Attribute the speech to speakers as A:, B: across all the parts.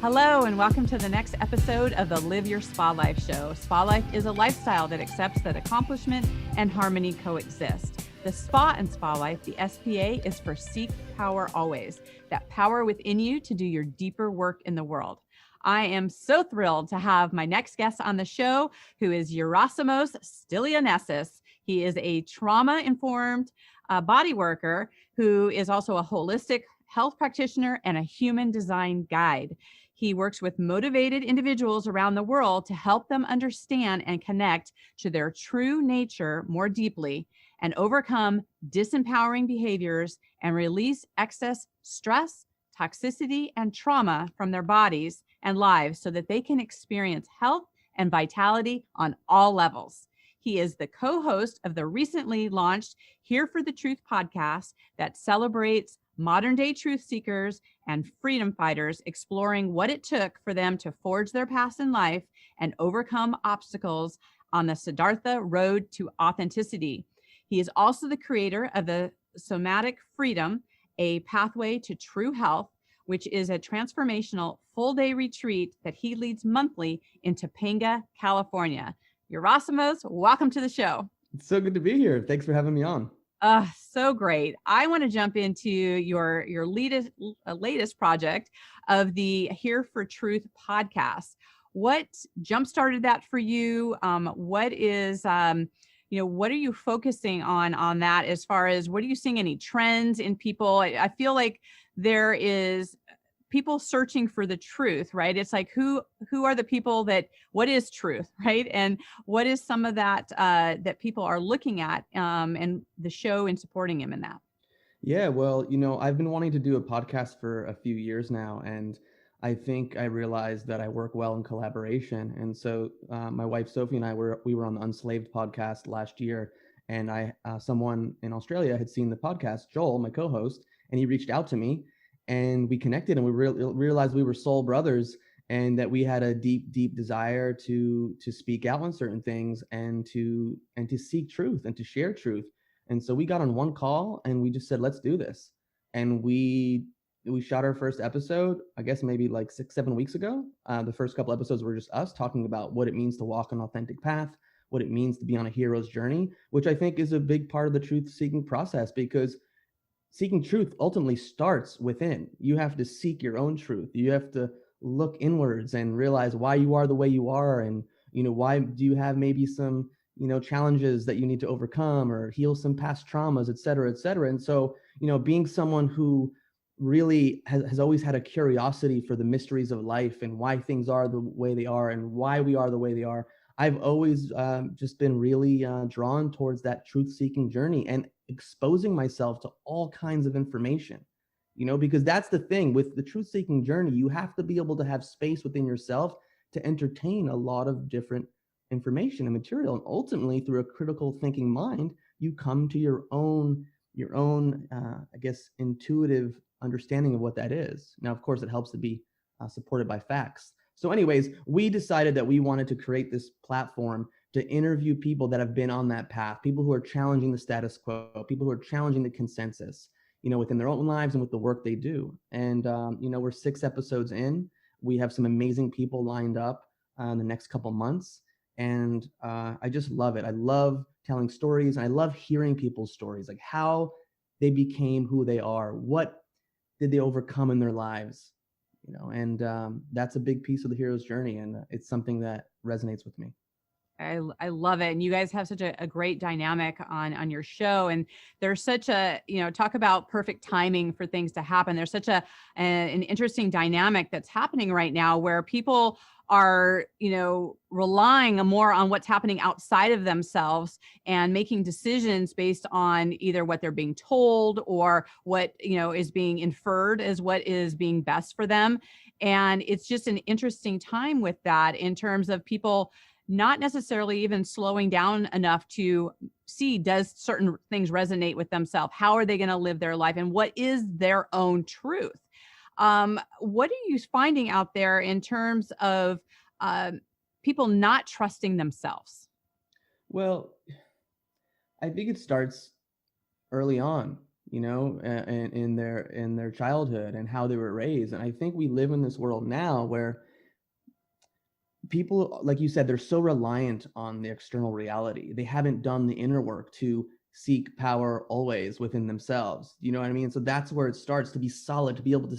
A: Hello, and welcome to the next episode of the Live Your Spa Life show. Spa life is a lifestyle that accepts that accomplishment and harmony coexist. The Spa and Spa Life, the SPA, is for Seek Power Always, that power within you to do your deeper work in the world. I am so thrilled to have my next guest on the show, who is Yerasimos Stilianessis. He is a trauma-informed body worker who is also a holistic health practitioner and a human design guide. He works with motivated individuals around the world to help them understand and connect to their true nature more deeply and overcome disempowering behaviors and release excess stress, toxicity, and trauma from their bodies and lives so that they can experience health and vitality on all levels. He is the co-host of the recently launched Here for the Truth podcast that celebrates modern-day truth seekers and freedom fighters exploring what it took for them to forge their paths in life and overcome obstacles on the Siddhartha road to authenticity. He is also the creator of the Somatic Freedom, a pathway to true health, which is a transformational full-day retreat that he leads monthly in Topanga, California. Yerasimos, welcome to the show.
B: It's so good to be here. Thanks for having me on.
A: So great. I want to jump into your latest project of the Here for Truth podcast. What jump-started that for you? What is, what are you focusing on that as far as what are you seeing any trends in people? I feel like there is people searching for the truth, right? It's like, who are the people that, what is truth, right? And what is some of that that people are looking at and the show and supporting him in that?
B: Yeah, well, I've been wanting to do a podcast for a few years now, and I think I realized that I work well in collaboration. And so my wife, Sophie, and we were on the Unslaved podcast last year, and someone in Australia had seen the podcast, Joel, my co-host, and he reached out to me. And we connected, and we realized we were soul brothers, and that we had a deep, deep desire to speak out on certain things and to seek truth and to share truth. And so we got on one call and we just said, let's do this. And we shot our first episode, I guess maybe like 6-7 weeks ago. The first couple episodes were just us talking about what it means to walk an authentic path, what it means to be on a hero's journey, which I think is a big part of the truth-seeking process, because seeking truth ultimately starts within. You have to seek your own truth. You have to look inwards and realize why you are the way you are, and why do you have maybe some challenges that you need to overcome or heal some past traumas, et cetera, et cetera. And so being someone who really has always had a curiosity for the mysteries of life and why things are the way they are and why we are the way they are, I've always just been really drawn towards that truth-seeking journey and exposing myself to all kinds of information, because that's the thing with the truth-seeking journey. You have to be able to have space within yourself to entertain a lot of different information and material. And ultimately, through a critical thinking mind, you come to your own, I guess, intuitive understanding of what that is. Now, of course, it helps to be supported by facts. So anyways, we decided that we wanted to create this platform to interview people that have been on that path, people who are challenging the status quo, people who are challenging the consensus, within their own lives and with the work they do. And, we're 6 episodes in. We have some amazing people lined up in the next couple months. And I just love it. I love telling stories. And I love hearing people's stories, like how they became who they are. What did they overcome in their lives? And that's a big piece of the hero's journey. And it's something that resonates with me.
A: I love it. And you guys have such a great dynamic on your show. And there's such a, talk about perfect timing for things to happen. There's such an interesting dynamic that's happening right now where people are, relying more on what's happening outside of themselves and making decisions based on either what they're being told or what, is being inferred as what is being best for them. And it's just an interesting time with that in terms of people not necessarily even slowing down enough to see, does certain things resonate with themselves? How are they going to live their life? And what is their own truth? What are you finding out there in terms of people not trusting themselves?
B: Well, I think it starts early on. in their childhood and how they were raised. And I think we live in this world now where people, like you said, they're so reliant on the external reality. They haven't done the inner work to seek power always within themselves. You know what I mean? So that's where it starts to be solid, to be able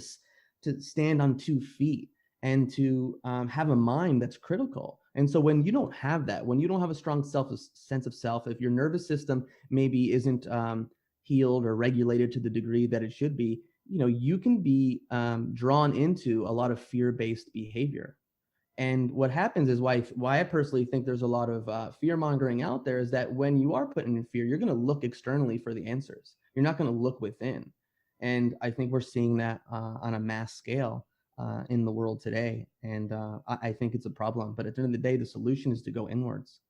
B: to stand on 2 feet and to have a mind that's critical. And so when you don't have that, when you don't have a strong sense of self, if your nervous system maybe isn't healed or regulated to the degree that it should be, you can be drawn into a lot of fear-based behavior. And what happens is why I personally think there's a lot of fear mongering out there is that when you are put in fear, you're going to look externally for the answers. You're not going to look within. And I think we're seeing that on a mass scale in the world today. And I think it's a problem. But at the end of the day, the solution is to go inwards.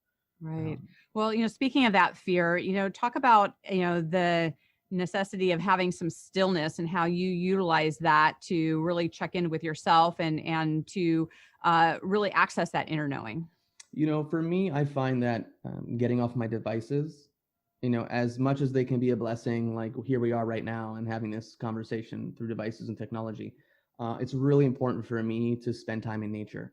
A: Right. Well, speaking of that fear, talk about, the necessity of having some stillness and how you utilize that to really check in with yourself and to really access that inner knowing.
B: For me, I find that getting off my devices, as much as they can be a blessing, like here we are right now and having this conversation through devices and technology, it's really important for me to spend time in nature.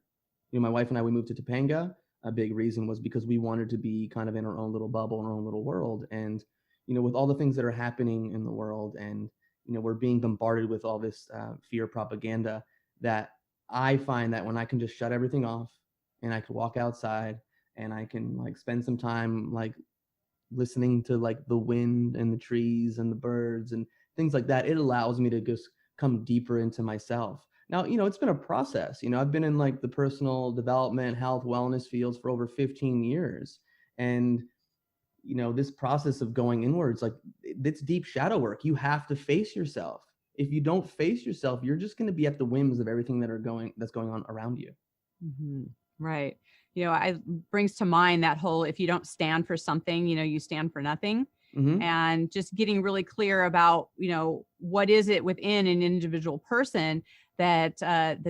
B: My wife and I, we moved to Topanga. A big reason was because we wanted to be kind of in our own little bubble, in our own little world. And, with all the things that are happening in the world and, we're being bombarded with all this fear propaganda, that I find that when I can just shut everything off and I can walk outside and I can like spend some time like listening to like the wind and the trees and the birds and things like that, it allows me to just come deeper into myself. Now, it's been a process. I've been in like the personal development, health, wellness fields for over 15 years. And, this process of going inwards, like it's deep shadow work. You have to face yourself. If you don't face yourself, you're just going to be at the whims of everything that's going on around you.
A: Mm-hmm. Right. I brings to mind that whole, if you don't stand for something, you stand for nothing.
B: Mm-hmm.
A: And just getting really clear about, what is it within an individual person that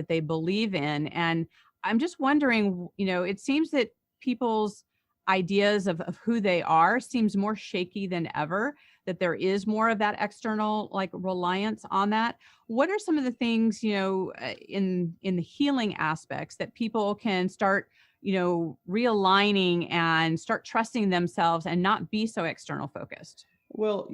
A: they believe in. And I'm just wondering, it seems that people's ideas of who they are seems more shaky than ever, that there is more of that external like reliance on that. What are some of the things, in the healing aspects that people can start, realigning and start trusting themselves and not be so external focused?
B: Well,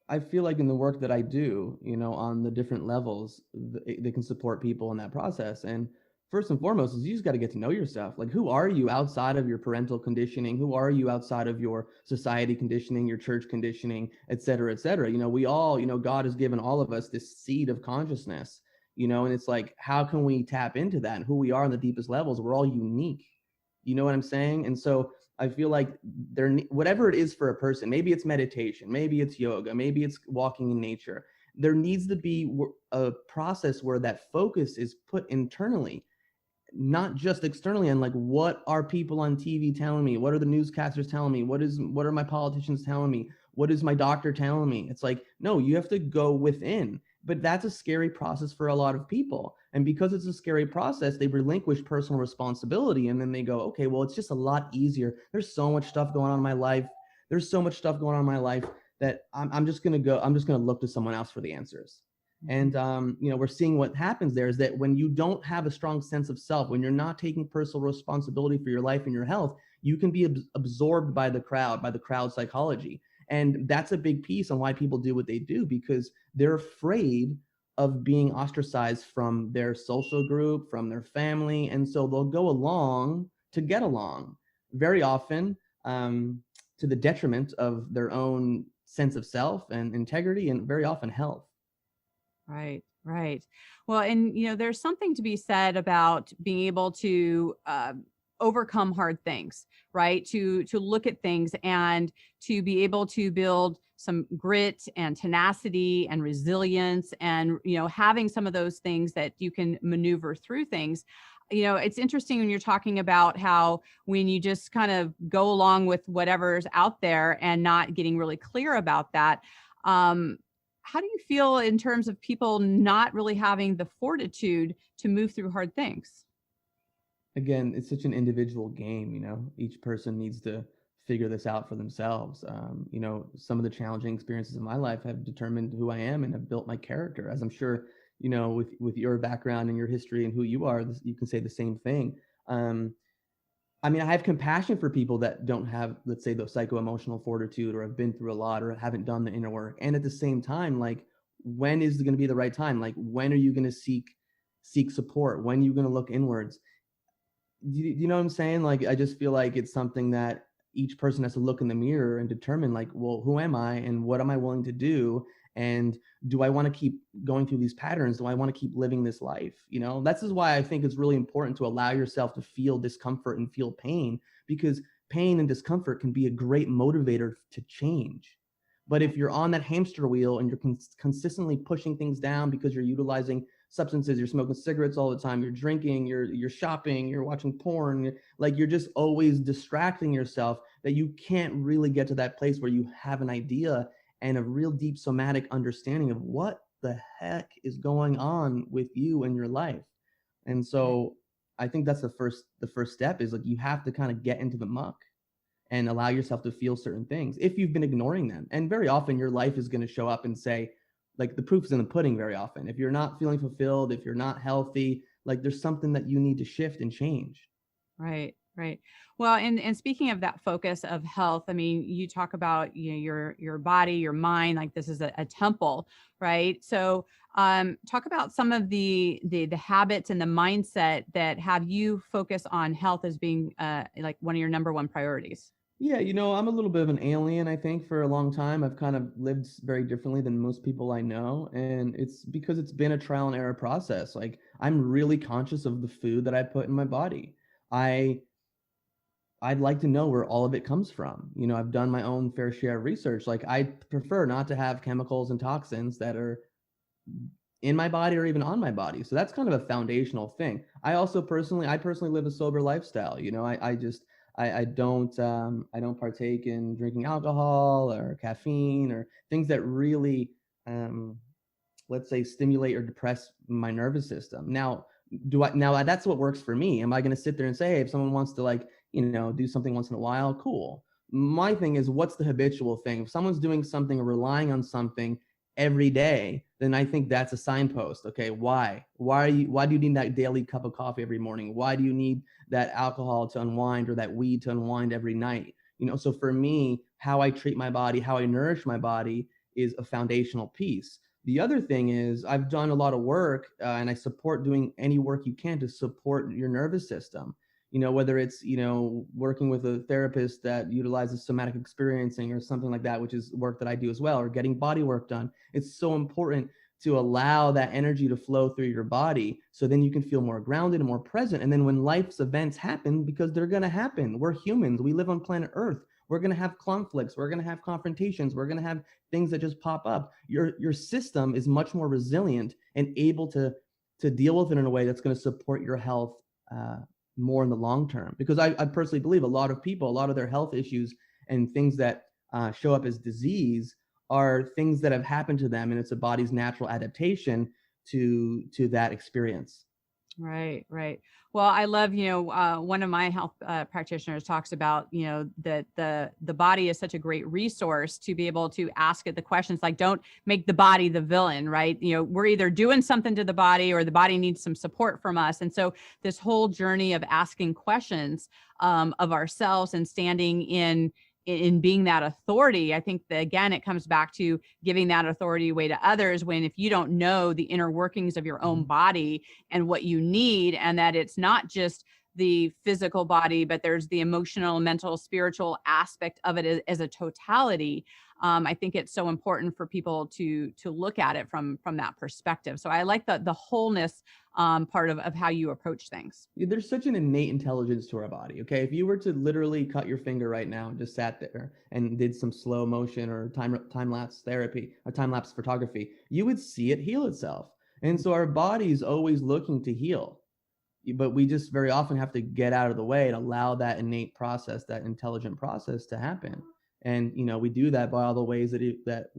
B: I feel like in the work that I do, on the different levels, they can support people in that process. And first and foremost is you just got to get to know yourself. Like, who are you outside of your parental conditioning? Who are you outside of your society conditioning, your church conditioning, et cetera, et cetera? We all, God has given all of us this seed of consciousness, and it's like, how can we tap into that and who we are on the deepest levels? We're all unique. You know what I'm saying? And so I feel like whatever it is for a person, maybe it's meditation, maybe it's yoga, maybe it's walking in nature. There needs to be a process where that focus is put internally, not just externally. And like, what are people on TV telling me? What are the newscasters telling me? What are my politicians telling me? What is my doctor telling me? It's like, no, you have to go within. But that's a scary process for a lot of people. And because it's a scary process, they relinquish personal responsibility. And then they go, okay, well, it's just a lot easier. There's so much stuff going on in my life. That I'm just going to look to someone else for the answers. And, we're seeing what happens there is that when you don't have a strong sense of self, when you're not taking personal responsibility for your life and your health, you can be absorbed by the crowd psychology. And that's a big piece on why people do what they do, because they're afraid of being ostracized from their social group, from their family. And so they'll go along to get along, very often to the detriment of their own sense of self and integrity, and very often health.
A: Right, right. Well, and there's something to be said about being able to overcome hard things, right? To look at things and to be able to build some grit and tenacity and resilience, and having some of those things that you can maneuver through things. It's interesting when you're talking about how when you just kind of go along with whatever's out there and not getting really clear about that. How do you feel in terms of people not really having the fortitude to move through hard things?
B: Again, it's such an individual game. Each person needs to figure this out for themselves. Some of the challenging experiences of my life have determined who I am and have built my character, as I'm sure, with your background and your history and who you are, you can say the same thing. I mean, I have compassion for people that don't have, let's say, the psycho-emotional fortitude, or have been through a lot, or haven't done the inner work. And at the same time, like, when is going to be the right time? Like, when are you going to seek support? When are you going to look inwards? Do you know what I'm saying? Like, I just feel like it's something that each person has to look in the mirror and determine, like, well, who am I and what am I willing to do? And do I want to keep going through these patterns? Do I want to keep living this life? That's is why I think it's really important to allow yourself to feel discomfort and feel pain, because pain and discomfort can be a great motivator to change. But if you're on that hamster wheel and you're consistently pushing things down because you're utilizing substances, you're smoking cigarettes all the time, you're drinking, you're shopping, you're watching porn, like, you're just always distracting yourself, that you can't really get to that place where you have an idea and a real deep somatic understanding of what the heck is going on with you and your life. And so I think that's the first step, is like, you have to kind of get into the muck and allow yourself to feel certain things if you've been ignoring them. And very often your life is going to show up and say, like, the proof is in the pudding very often. If you're not feeling fulfilled, if you're not healthy, like, there's something that you need to shift and change.
A: Right. Well, and speaking of that focus of health, I mean, you talk about, your body, your mind, like this is a temple, right? So talk about some of the habits and the mindset that have you focus on health as being like one of your number one priorities.
B: Yeah, I'm a little bit of an alien, I think. For a long time, I've kind of lived very differently than most people I know. And it's because it's been a trial and error process. Like, I'm really conscious of the food that I put in my body. I'd like to know where all of it comes from. I've done my own fair share of research. Like, I prefer not to have chemicals and toxins that are in my body or even on my body. So that's kind of a foundational thing. I personally live a sober lifestyle. I don't partake in drinking alcohol or caffeine or things that really, let's say, stimulate or depress my nervous system. Now that's what works for me. Am I going to sit there and say, hey, if someone wants to, like, do something once in a while, cool. My thing is, what's the habitual thing? If someone's doing something or relying on something every day, then I think that's a signpost. Okay, why do you need that daily cup of coffee every morning? Why do you need that alcohol to unwind, or that weed to unwind every night? So for me, how I treat my body, how I nourish my body, is a foundational piece. The other thing is, I've done a lot of work, and I support doing any work you can to support your nervous system. Whether it's, working with a therapist that utilizes somatic experiencing or something like that, which is work that I do as well, or getting body work done. It's so important to allow that energy to flow through your body, so then you can feel more grounded and more present. And then when life's events happen, because they're going to happen, we're humans, we live on planet Earth, we're going to have conflicts, we're going to have confrontations, we're going to have things that just pop up. Your system is much more resilient and able to deal with it in a way that's going to support your health more in the long term. Because I personally believe a lot of their health issues and things that show up as disease are things that have happened to them, and it's a body's natural adaptation to that experience.
A: Right. Well, I love, one of my health practitioners talks about, that the body is such a great resource to be able to ask it the questions. Like, don't make the body the villain, right? We're either doing something to the body, or the body needs some support from us. And so this whole journey of asking questions of ourselves and standing in being that authority, I think that, again, it comes back to giving that authority away to others, when if you don't know the inner workings of your own body and what you need, and that it's not just the physical body, but there's the emotional, mental, spiritual aspect of it as a totality. I think it's so important for people to look at it from that perspective. So I like the wholeness part of how you approach things.
B: There's such an innate intelligence to our body. Okay, if you were to literally cut your finger right now and just sat there and did some slow motion or time lapse therapy or time lapse photography, you would see it heal itself. And so our body's always looking to heal, but we just very often have to get out of the way and allow that innate process, that intelligent process, to happen. And we do that by all the ways that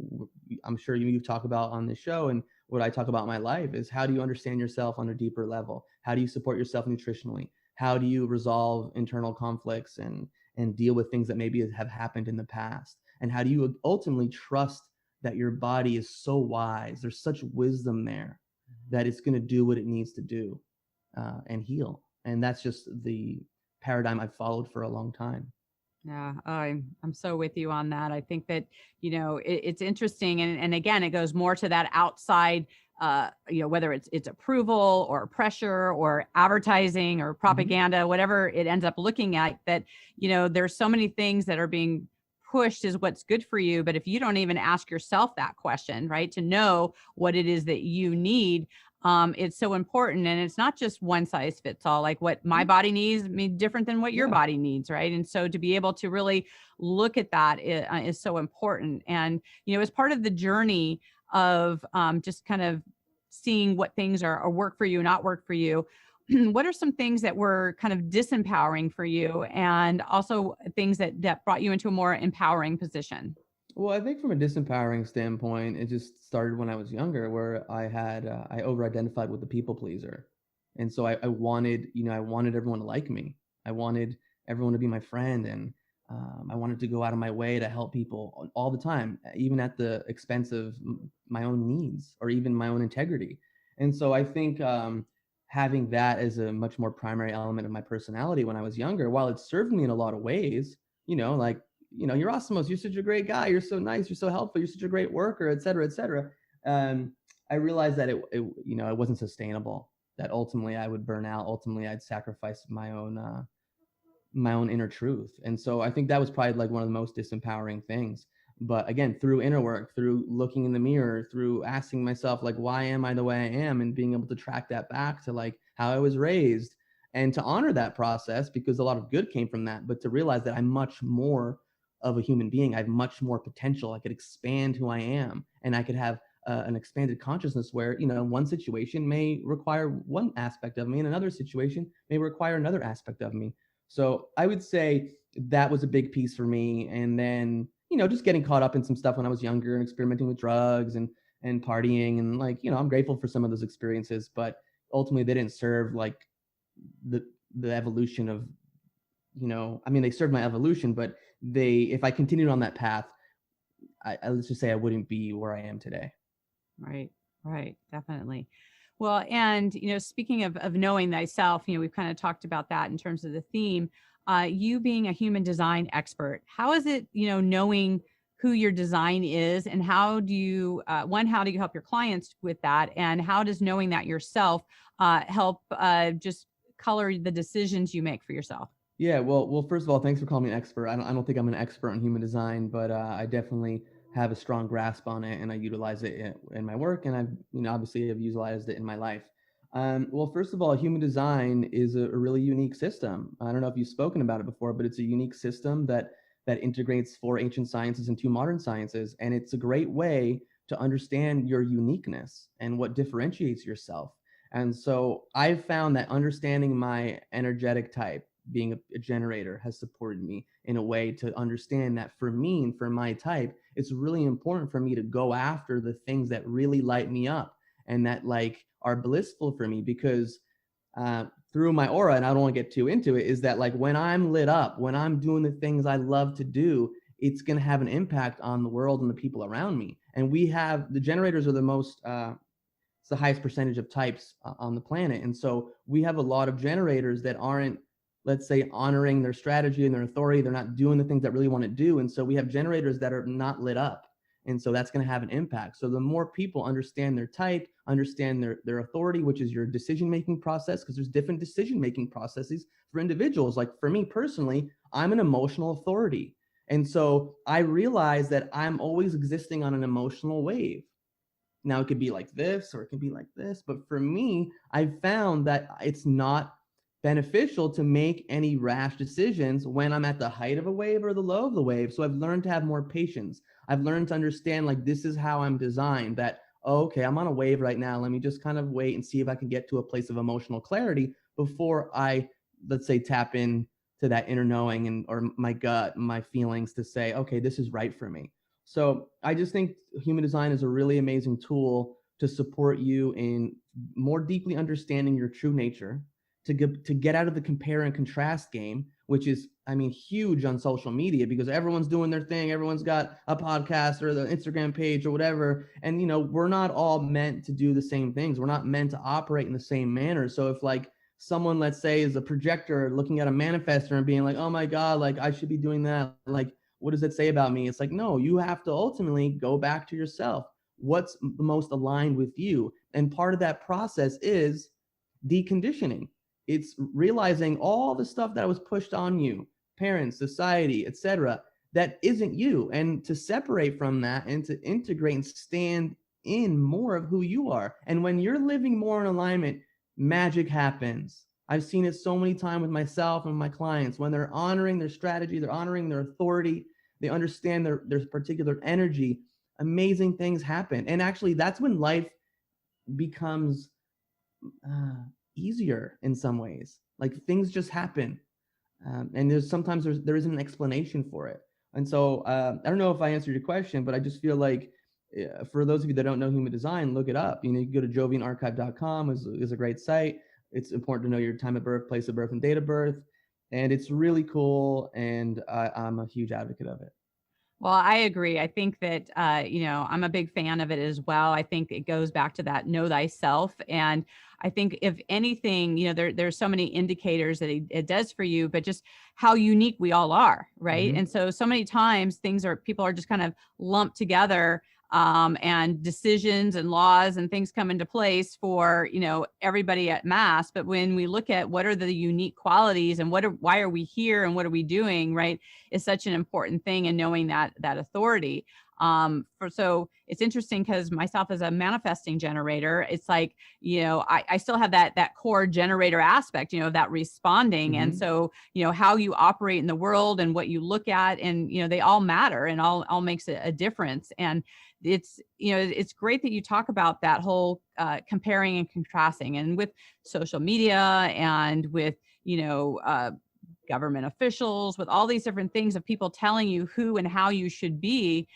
B: I'm sure you talk about on this show, and what I talk about in my life is, how do you understand yourself on a deeper level? How do you support yourself nutritionally? How do you resolve internal conflicts and and deal with things that maybe have happened in the past? And how do you ultimately trust that your body is so wise? There's such wisdom there that it's going to do what it needs to do and heal. And that's just the paradigm I've followed for a long time.
A: Yeah, I'm so with you on that. I think that, it's interesting. And again, it goes more to that outside, whether it's approval or pressure or advertising or propaganda, whatever it ends up looking at, that, there's so many things that are being pushed is what's good for you. But if you don't even ask yourself that question, right, to know what it is that you need, it's so important. And it's not just one size fits all. Like what my body needs may be different than what your body needs, right? And so to be able to really look at that is so important. And, as part of the journey of just kind of seeing what things are work for you, not work for you, what are some things that were kind of disempowering for you, and also things that brought you into a more empowering position?
B: Well, I think from a disempowering standpoint, it just started when I was younger, where I over-identified with the people pleaser, and so I wanted, I wanted everyone to like me. I wanted everyone to be my friend, and I wanted to go out of my way to help people all the time, even at the expense of my own needs or even my own integrity. And so I think having that as a much more primary element of my personality when I was younger, while it served me in a lot of ways, like Yerasimos, you're such a great guy. You're so nice. You're so helpful. You're such a great worker, et cetera, et cetera. I realized that it wasn't sustainable, that ultimately I would burn out. Ultimately, I'd sacrifice my own inner truth. And so I think that was probably like one of the most disempowering things. But again, through inner work, through looking in the mirror, through asking myself, like, why am I the way I am? And being able to track that back to like how I was raised, and to honor that process, because a lot of good came from that, but to realize that I'm much more of a human being. I have much more potential. I could expand who I am, and I could have an expanded consciousness where, one situation may require one aspect of me and another situation may require another aspect of me. So I would say that was a big piece for me. And then, just getting caught up in some stuff when I was younger and experimenting with drugs and partying, and like, I'm grateful for some of those experiences, but ultimately they didn't serve like the evolution of, they served my evolution, but if I continued on that path, let's just say I wouldn't be where I am today.
A: Right. Definitely. Well, and, speaking of knowing thyself, we've kind of talked about that in terms of the theme, you being a human design expert, how is it, knowing who your design is, and how do you, how do you help your clients with that? And how does knowing that yourself help just color the decisions you make for yourself?
B: Yeah, well, first of all, thanks for calling me an expert. I don't think I'm an expert on human design, but I definitely have a strong grasp on it, and I utilize it in my work, and obviously have utilized it in my life. Well, first of all, human design is a really unique system. I don't know if you've spoken about it before, but it's a unique system that integrates 4 ancient sciences and 2 modern sciences, and it's a great way to understand your uniqueness and what differentiates yourself. And so I've found that understanding my energetic type, being a generator, has supported me in a way to understand that for me and for my type, it's really important for me to go after the things that really light me up and that like are blissful for me, because through my aura, and I don't want to get too into it, is that like when I'm lit up, when I'm doing the things I love to do, it's going to have an impact on the world and the people around me. And the generators are it's the highest percentage of types on the planet. And so we have a lot of generators that aren't, let's say, honoring their strategy and their authority. They're not doing the things that really want to do. And so we have generators that are not lit up. And so that's going to have an impact. So the more people understand their type, understand their authority, which is your decision-making process, because there's different decision-making processes for individuals. Like for me personally, I'm an emotional authority. And so I realize that I'm always existing on an emotional wave. Now it could be like this, or it could be like this. But for me, I've found that it's not beneficial to make any rash decisions when I'm at the height of a wave or the low of the wave. So I've learned to have more patience. I've learned to understand, like, this is how I'm designed, that, oh, okay, I'm on a wave right now. Let me just kind of wait and see if I can get to a place of emotional clarity before I, let's say, tap in to that inner knowing or my gut, my feelings to say, okay, this is right for me. So I just think human design is a really amazing tool to support you in more deeply understanding your true nature, to get out of the compare and contrast game, which is, I mean, huge on social media because everyone's doing their thing. Everyone's got a podcast or the Instagram page or whatever. And, we're not all meant to do the same things. We're not meant to operate in the same manner. So if like someone, let's say, is a projector looking at a manifestor and being like, oh my God, like I should be doing that. Like, what does it say about me? It's like, no, you have to ultimately go back to yourself. What's the most aligned with you? And part of that process is deconditioning. It's realizing all the stuff that was pushed on you, parents, society, etc., that isn't you, and to separate from that and to integrate and stand in more of who you are. And when you're living more in alignment, magic happens. I've seen it so many times with myself and my clients. When they're honoring their strategy, they're honoring their authority, they understand their particular energy, amazing things happen. And actually, that's when life becomes easier in some ways. Like things just happen, and there isn't an explanation for it. And so I don't know if I answered your question, but I just feel like for those of you that don't know human design, look it up. You can go to jovianarchive.com is a great site. It's important to know your time of birth, place of birth, and date of birth, and it's really cool. And I'm a huge advocate of it.
A: Well, I agree. I think that, I'm a big fan of it as well. I think it goes back to that know thyself. And I think if anything, there's so many indicators that it does for you, but just how unique we all are. Right.
B: Mm-hmm.
A: And so many times people are just kind of lumped together, and decisions and laws and things come into place for, everybody at mass. But when we look at what are the unique qualities and why are we here and what are we doing, right, is such an important thing. And knowing that authority. So it's interesting because myself as a manifesting generator, it's like, I still have that core generator aspect, of that responding.
B: Mm-hmm.
A: And so, how you operate in the world and what you look at, and, they all matter and all makes a difference. And it's great that you talk about that whole comparing and contrasting, and with social media and with, government officials, with all these different things of people telling you who and how you should be,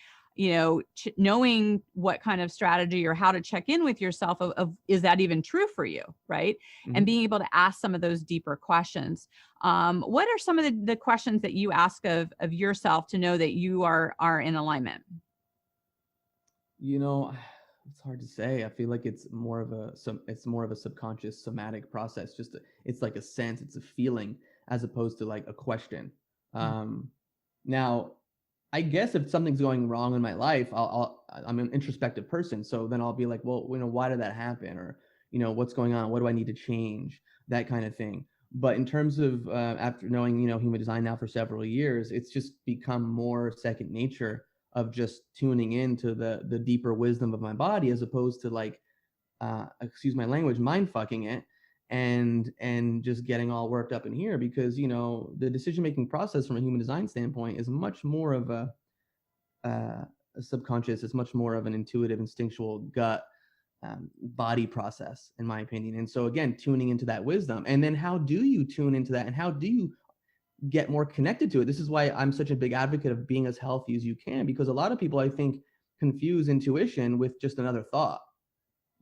A: knowing what kind of strategy or how to check in with yourself of is that even true for you, right?
B: Mm-hmm.
A: And being able to ask some of those deeper questions. What are some of the questions that you ask of yourself to know that you are in alignment?
B: It's hard to say. I feel like it's more of a subconscious somatic process. It's like a sense, it's a feeling, as opposed to like a question. Now, I guess if something's going wrong in my life, I'm an introspective person, so then I'll be like, well, why did that happen, or what's going on? What do I need to change? That kind of thing. But in terms of after knowing human design now for several years, it's just become more second nature of just tuning into the deeper wisdom of my body, as opposed to like, excuse my language, mind fucking it and just getting all worked up in here, because the decision-making process from a human design standpoint is much more of a subconscious. It's much more of an intuitive, instinctual gut body process, in my opinion. And so again, tuning into that wisdom, and then how do you tune into that, and how do you get more connected to it? This is why I'm such a big advocate of being as healthy as you can, because a lot of people, I think, confuse intuition with just another thought.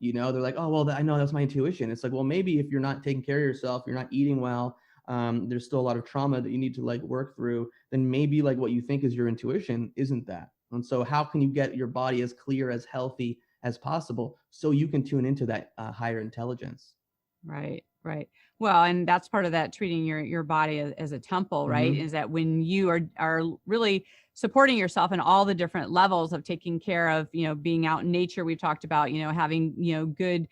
B: They're like, oh, well, I know that's my intuition. It's like, well, maybe if you're not taking care of yourself, you're not eating well, there's still a lot of trauma that you need to like work through, then maybe like what you think is your intuition isn't that. And so how can you get your body as clear, as healthy as possible, so you can tune into that higher intelligence?
A: Right. Well, and that's part of that, treating your body as a temple, right?
B: Mm-hmm.
A: Is that when you are really supporting yourself in all the different levels of taking care of, being out in nature. We've talked about, having, good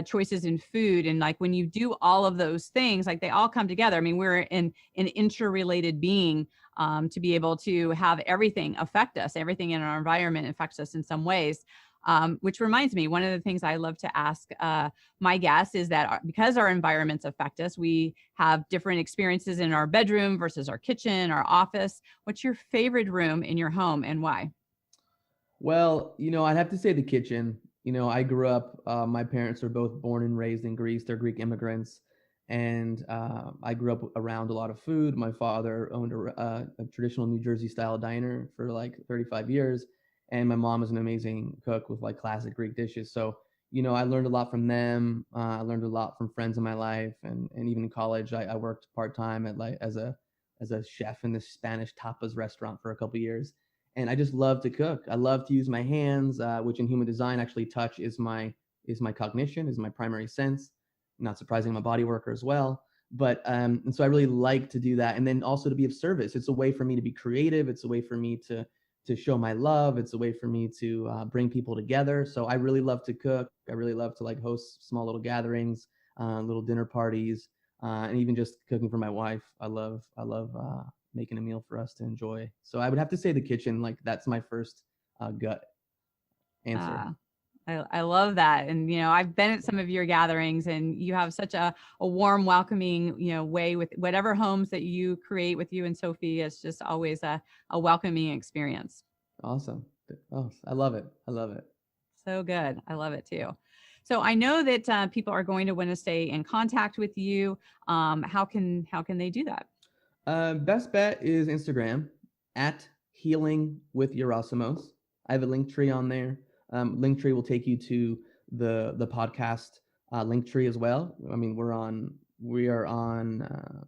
A: choices in food. And like when you do all of those things, like they all come together. I mean, we're an interrelated being, to be able to have everything affect us. Everything in our environment affects us in some ways. Which reminds me, one of the things I love to ask my guests is that because our environments affect us, we have different experiences in our bedroom versus our kitchen, our office. What's your favorite room in your home and why?
B: Well, I'd have to say the kitchen. I grew up, my parents are both born and raised in Greece. They're Greek immigrants. And I grew up around a lot of food. My father owned a traditional New Jersey style diner for like 35 years. And my mom is an amazing cook with like classic Greek dishes. So, I learned a lot from them. I learned a lot from friends in my life. And even in college, I worked part-time as a a chef in this Spanish tapas restaurant for a couple of years. And I just love to cook. I love to use my hands, which in human design, actually touch is my cognition, is my primary sense. Not surprising, I'm a body worker as well. But and so I really like to do that, and then also to be of service. It's a way for me to be creative. It's a way for me to show my love. It's a way for me to bring people together. So I really love to cook. I really love to like host small little gatherings, little dinner parties, and even just cooking for my wife. I love making a meal for us to enjoy. So I would have to say the kitchen. Like that's my first gut answer.
A: I love that. And, I've been at some of your gatherings, and you have such a warm, welcoming, way with whatever homes that you create with you and Sophie. It's just always a welcoming experience.
B: Awesome. Oh, I love it. I love it.
A: So good. I love it too. So I know that people are going to want to stay in contact with you. How can they do that?
B: Best bet is Instagram at Healing with Yerasimos. I have a link tree on there. Linktree will take you to the podcast Linktree as well. I mean, we are on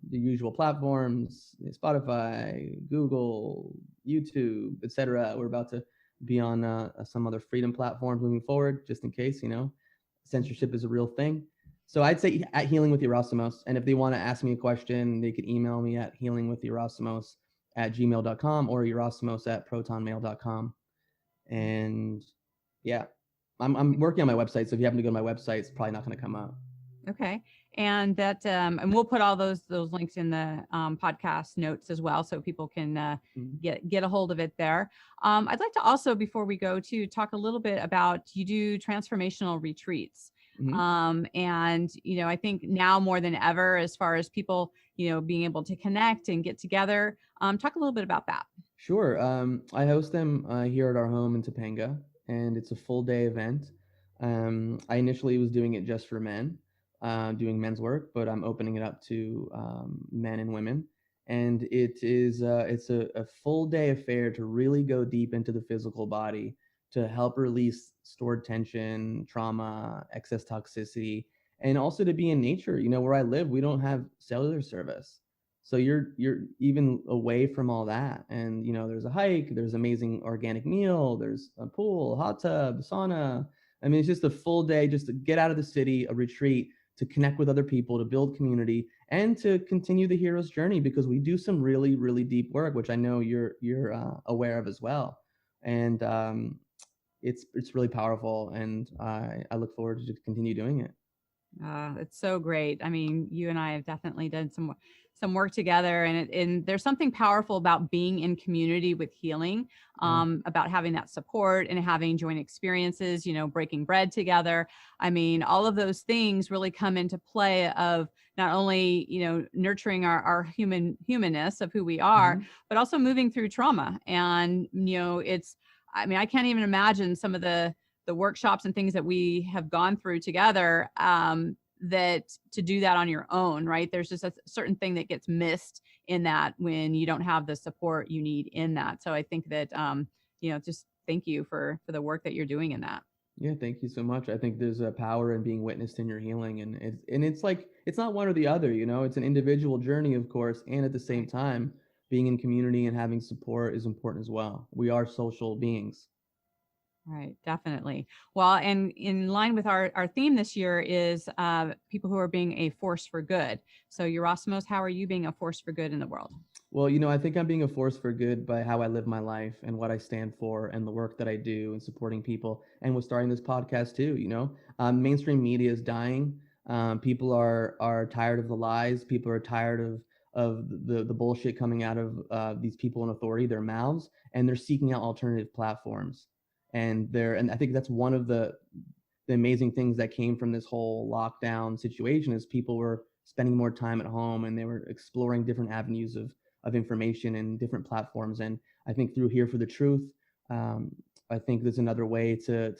B: the usual platforms: Spotify, Google, YouTube, etc. We're about to be on some other freedom platforms moving forward, just in case, censorship is a real thing. So I'd say at Healing with Yerasimos. And if they want to ask me a question, they could email me at healingwithyerasimos@gmail.com or yerasimos@protonmail.com. And yeah, I'm working on my website. So if you happen to go to my website, it's probably not going to come up.
A: Okay. And that, and we'll put all those links in the podcast notes as well, so people can get a hold of it there. I'd like to also, before we go, to talk a little bit about, you do transformational retreats.
B: Mm-hmm.
A: And, I think now more than ever, as far as people, being able to connect and get together, talk a little bit about that.
B: Sure. I host them here at our home in Topanga, and it's a full day event. I initially was doing it just for men, doing men's work, but I'm opening it up to men and women. And it's a full day affair to really go deep into the physical body, to help release stored tension, trauma, excess toxicity, and also to be in nature. Where I live, we don't have cellular service. So you're even away from all that. And, there's a hike, there's amazing organic meal, there's a pool, hot tub, sauna. I mean, it's just a full day just to get out of the city, a retreat, to connect with other people, to build community, and to continue the hero's journey, because we do some really, really deep work, which I know you're aware of as well. And it's really powerful, and I look forward to just continue doing it.
A: It's so great. I mean, you and I have definitely done some work together, and there's something powerful about being in community with healing, about having that support and having joint experiences, breaking bread together. I mean, all of those things really come into play of not only, nurturing our humanness of who we are, but also moving through trauma. And, I can't even imagine some of the workshops and things that we have gone through together, that to do that on your own, right? There's just a certain thing that gets missed in that when you don't have the support you need in that. So I think that, just thank you for the work that you're doing in that.
B: Yeah, thank you so much. I think there's a power in being witnessed in your healing, and it's like, it's not one or the other, it's an individual journey, of course, and at the same time, being in community and having support is important as well. We are social beings.
A: Right, definitely. Well, and in line with our theme this year is people who are being a force for good. So Yerasimos, how are you being a force for good in the world?
B: Well, I think I'm being a force for good by how I live my life and what I stand for and the work that I do and supporting people, and with starting this podcast too. Mainstream media is dying. People are tired of the lies. People are tired of the bullshit coming out of these people in authority, their mouths, and they're seeking out alternative platforms. And I think that's one of the amazing things that came from this whole lockdown situation, is people were spending more time at home, and they were exploring different avenues of information and different platforms. And I think through Here for the Truth, I think there's another way to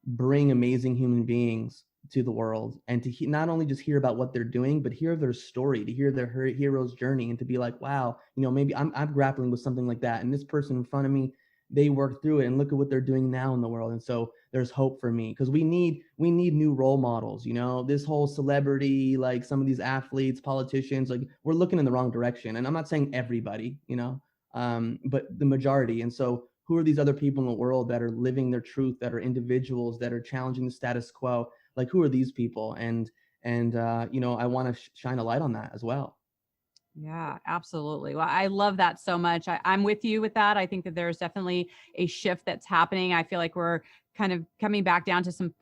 B: bring amazing human beings to the world, and to not only just hear about what they're doing, but hear their story, to hear their hero's journey, and to be like, wow, maybe I'm grappling with something like that, and this person in front of me, they worked through it, and look at what they're doing now in the world. And so there's hope for me, because we need new role models. This whole celebrity, like some of these athletes, politicians, like we're looking in the wrong direction. And I'm not saying everybody, but the majority. And so who are these other people in the world that are living their truth, that are individuals, that are challenging the status quo? Like, who are these people? And I want to shine a light on that as well.
A: Yeah, absolutely. Well, I love that so much. I'm with you with that. I think that there's definitely a shift that's happening. I feel like we're kind of coming back down to some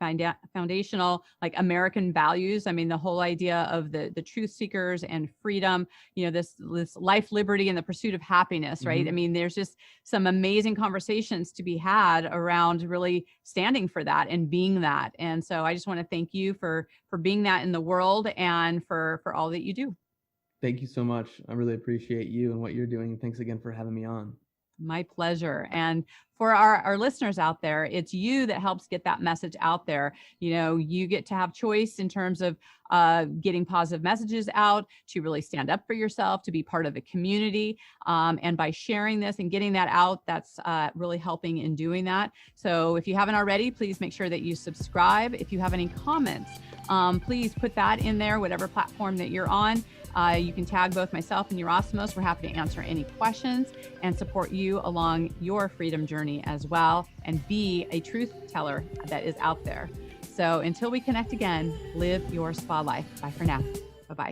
A: foundational, like American values. I mean, the whole idea of the truth seekers and freedom, this life, liberty, and the pursuit of happiness, right?
B: Mm-hmm.
A: I mean, there's just some amazing conversations to be had around really standing for that and being that. And so I just want to thank you for being that in the world and for all that you do.
B: Thank you so much. I really appreciate you and what you're doing. And thanks again for having me on.
A: My pleasure. And for our listeners out there, it's you that helps get that message out there. You get to have choice in terms of getting positive messages out, to really stand up for yourself, to be part of the community. And by sharing this and getting that out, that's really helping in doing that. So if you haven't already, please make sure that you subscribe. If you have any comments, please put that in there, whatever platform that you're on. You can tag both myself and Yerasimos. We're happy to answer any questions and support you along your freedom journey as well, and be a truth teller that is out there. So until we connect again, live your spa life. Bye for now. Bye-bye.